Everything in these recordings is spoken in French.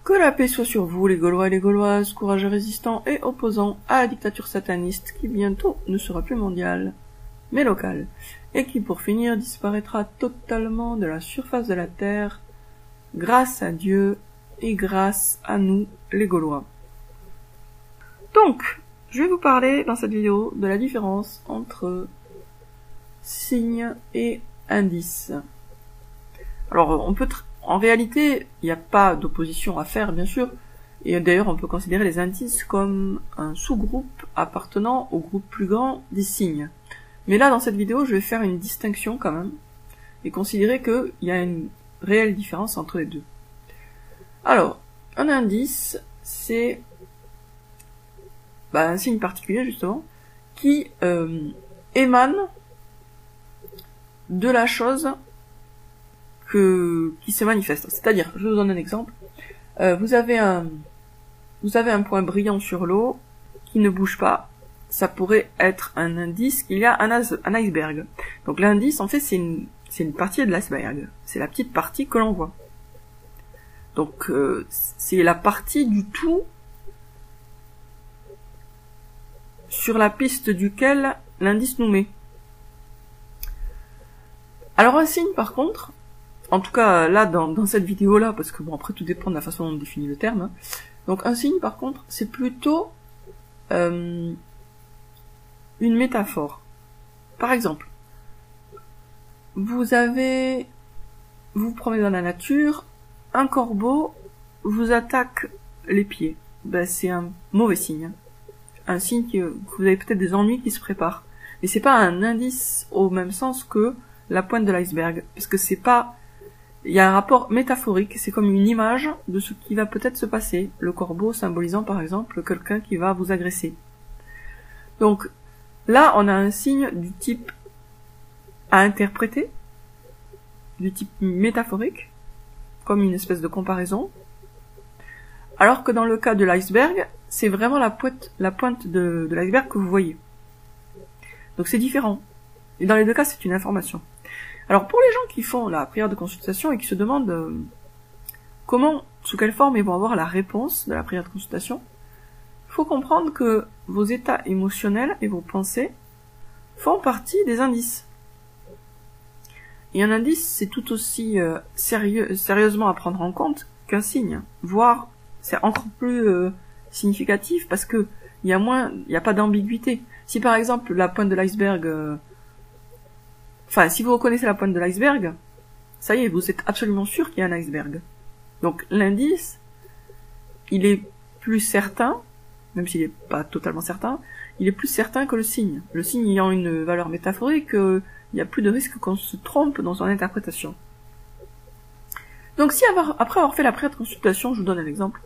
Que la paix soit sur vous, les Gaulois et les Gauloises, courageux résistants et opposants à la dictature sataniste qui bientôt ne sera plus mondiale, mais locale, et qui pour finir disparaîtra totalement de la surface de la terre, grâce à Dieu et grâce à nous, les Gaulois. Donc, je vais vous parler dans cette vidéo de la différence entre signe et indice. Alors, en réalité, il n'y a pas d'opposition à faire, bien sûr, et d'ailleurs, on peut considérer les indices comme un sous-groupe appartenant au groupe plus grand des signes. Mais là, dans cette vidéo, je vais faire une distinction quand même, et considérer qu'il y a une réelle différence entre les deux. Alors, un indice, c'est un signe particulier, justement, qui émane de la chose qui se manifeste. C'est-à-dire, je vous donne un exemple. Vous avez un point brillant sur l'eau qui ne bouge pas. Ça pourrait être un indice qu'il y a un iceberg. Donc l'indice, en fait, c'est une partie de l'iceberg. C'est la petite partie que l'on voit. Donc c'est la partie du tout sur la piste duquel l'indice nous met. Alors un signe, par contre, en tout cas là dans cette vidéo là, parce que bon après tout dépend de la façon dont on définit le terme, hein. Donc un signe par contre c'est plutôt une métaphore. Par exemple, vous vous promenez dans la nature, un corbeau vous attaque les pieds. C'est un mauvais signe. Un signe que vous avez peut-être des ennuis qui se préparent. Mais c'est pas un indice au même sens que la pointe de l'iceberg, parce que il y a un rapport métaphorique, c'est comme une image de ce qui va peut-être se passer, le corbeau symbolisant par exemple quelqu'un qui va vous agresser. Donc là, on a un signe du type à interpréter, du type métaphorique, comme une espèce de comparaison, alors que dans le cas de l'iceberg, c'est vraiment la pointe de l'iceberg que vous voyez. Donc c'est différent. Et dans les deux cas, c'est une information. Alors pour les gens qui font la prière de consultation et qui se demandent sous quelle forme ils vont avoir la réponse de la prière de consultation, il faut comprendre que vos états émotionnels et vos pensées font partie des indices. Et un indice, c'est tout aussi sérieusement à prendre en compte qu'un signe, voire c'est encore plus significatif parce que il y a pas d'ambiguïté. Si par exemple la pointe de l'iceberg si vous reconnaissez la pointe de l'iceberg, ça y est, vous êtes absolument sûr qu'il y a un iceberg. Donc l'indice, il est plus certain, même s'il n'est pas totalement certain, il est plus certain que le signe. Le signe ayant une valeur métaphorique, il y a plus de risque qu'on se trompe dans son interprétation. Donc si après avoir fait la prière de consultation, je vous donne un exemple,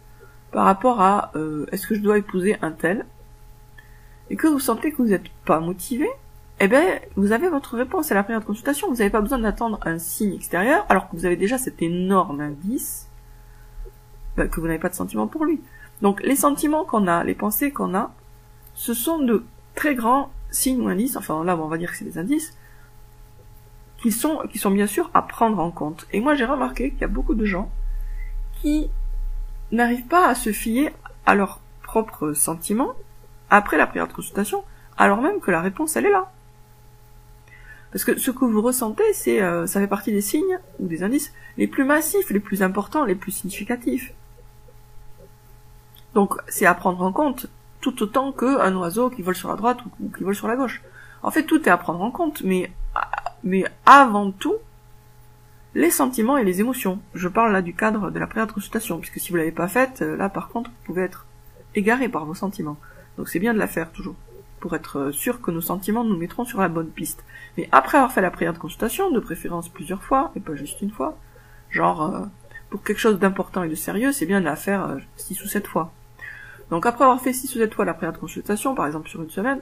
par rapport à est-ce que je dois épouser un tel, et que vous sentez que vous n'êtes pas motivé, vous avez votre réponse à la prière de consultation. Vous n'avez pas besoin d'attendre un signe extérieur, alors que vous avez déjà cet énorme indice, que vous n'avez pas de sentiment pour lui. Donc, les sentiments qu'on a, les pensées qu'on a, ce sont de très grands signes ou indices, enfin là, on va dire que c'est des indices, qui sont bien sûr à prendre en compte. Et moi, j'ai remarqué qu'il y a beaucoup de gens qui n'arrivent pas à se fier à leurs propres sentiments après la prière de consultation, alors même que la réponse, elle est là. Parce que ce que vous ressentez, ça fait partie des signes ou des indices les plus massifs, les plus importants, les plus significatifs. Donc c'est à prendre en compte tout autant qu'un oiseau qui vole sur la droite ou qui vole sur la gauche. En fait, tout est à prendre en compte, mais avant tout, les sentiments et les émotions. Je parle là du cadre de la prière de consultation, puisque si vous l'avez pas faite, là par contre, vous pouvez être égaré par vos sentiments. Donc c'est bien de la faire toujours, pour être sûr que nos sentiments nous mettront sur la bonne piste. Mais après avoir fait la prière de consultation, de préférence plusieurs fois, et pas juste une fois, genre, pour quelque chose d'important et de sérieux, c'est bien de la faire 6 ou 7 fois. Donc après avoir fait 6 ou 7 fois la prière de consultation, par exemple sur une semaine,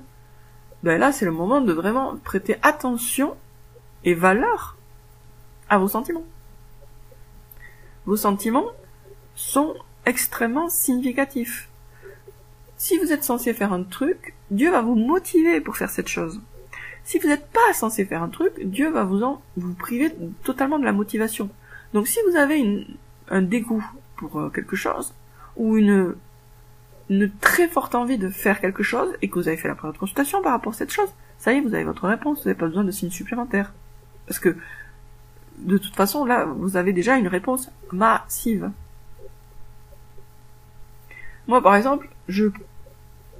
là c'est le moment de vraiment prêter attention et valeur à vos sentiments. Vos sentiments sont extrêmement significatifs. Si vous êtes censé faire un truc, Dieu va vous motiver pour faire cette chose. Si vous n'êtes pas censé faire un truc, Dieu va vous priver totalement de la motivation. Donc si vous avez un dégoût pour quelque chose, ou une très forte envie de faire quelque chose, et que vous avez fait la première consultation par rapport à cette chose, ça y est, vous avez votre réponse, vous n'avez pas besoin de signes supplémentaires. Parce que, de toute façon, là, vous avez déjà une réponse massive. Moi, par exemple, je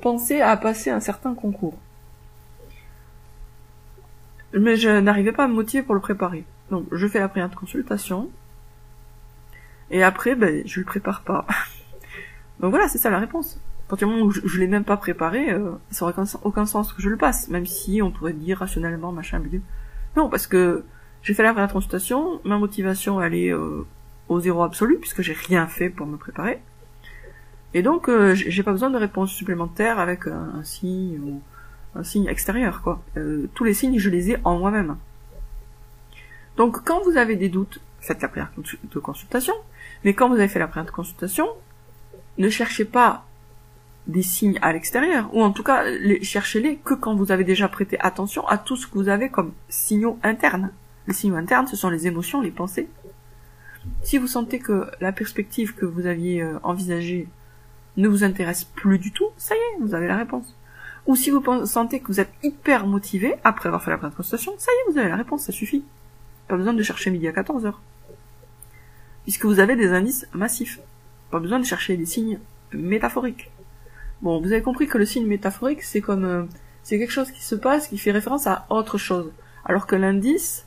pensais à passer un certain concours. Mais je n'arrivais pas à me motiver pour le préparer. Donc, je fais la première consultation, et après, ben, je le prépare pas. Donc voilà, c'est ça la réponse. À partir du moment où je l'ai même pas préparé, ça aurait aucun sens que je le passe, même si on pourrait dire rationnellement, machin, bidule. Non, parce que j'ai fait la première consultation, ma motivation elle est au zéro absolu, puisque j'ai rien fait pour me préparer. Et donc, j'ai pas besoin de réponse supplémentaire avec un signe ou un signe extérieur, quoi. Tous les signes, je les ai en moi-même. Donc, quand vous avez des doutes, faites la première consultation. Mais quand vous avez fait la première consultation, ne cherchez pas des signes à l'extérieur, ou en tout cas, cherchez-les que quand vous avez déjà prêté attention à tout ce que vous avez comme signaux internes. Les signaux internes, ce sont les émotions, les pensées. Si vous sentez que la perspective que vous aviez envisagée ne vous intéresse plus du tout, ça y est, vous avez la réponse. Ou si vous sentez que vous êtes hyper motivé, après avoir fait la première consultation, ça y est, vous avez la réponse, ça suffit. Pas besoin de chercher midi à 14h. Puisque vous avez des indices massifs. Pas besoin de chercher des signes métaphoriques. Bon, vous avez compris que le signe métaphorique, c'est comme... c'est quelque chose qui se passe, qui fait référence à autre chose. Alors que l'indice,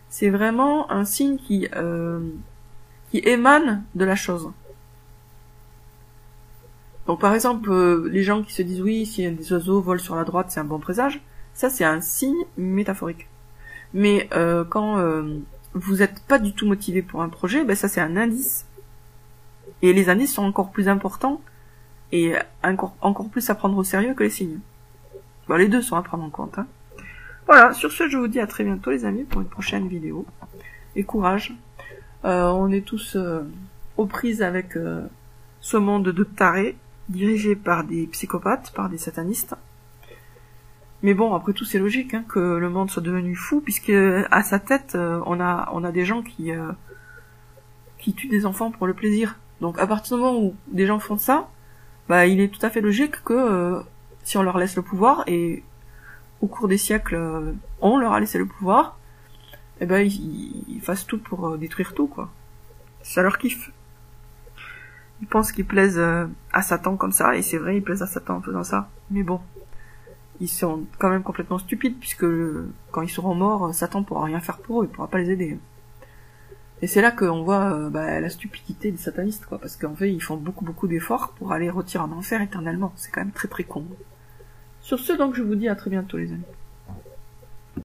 c'est vraiment un signe qui émane de la chose. Donc par exemple, les gens qui se disent oui, si des oiseaux volent sur la droite, c'est un bon présage, ça c'est un signe métaphorique. Mais quand vous n'êtes pas du tout motivé pour un projet, ben ça c'est un indice. Et les indices sont encore plus importants et encore plus à prendre au sérieux que les signes. Bon, les deux sont à prendre en compte. Hein. Voilà, sur ce je vous dis à très bientôt les amis pour une prochaine vidéo. Et courage. On est tous aux prises avec ce monde de tarés, dirigé par des psychopathes, par des satanistes. Mais bon, après tout, c'est logique hein, que le monde soit devenu fou, puisque à sa tête, on a des gens qui tuent des enfants pour le plaisir. Donc à partir du moment où des gens font ça, bah il est tout à fait logique que si on leur laisse le pouvoir, et au cours des siècles, on leur a laissé le pouvoir, et ben ils fassent tout pour détruire tout, quoi. Ça leur kiffe. Ils pensent qu'ils plaisent à Satan comme ça, et c'est vrai, ils plaisent à Satan en faisant ça. Mais bon, ils sont quand même complètement stupides, puisque quand ils seront morts, Satan pourra rien faire pour eux, il pourra pas les aider. Et c'est là qu'on voit la stupidité des satanistes, quoi, parce qu'en fait, ils font beaucoup d'efforts pour aller retirer en enfer éternellement. C'est quand même très con. Sur ce, donc, je vous dis à très bientôt, les amis.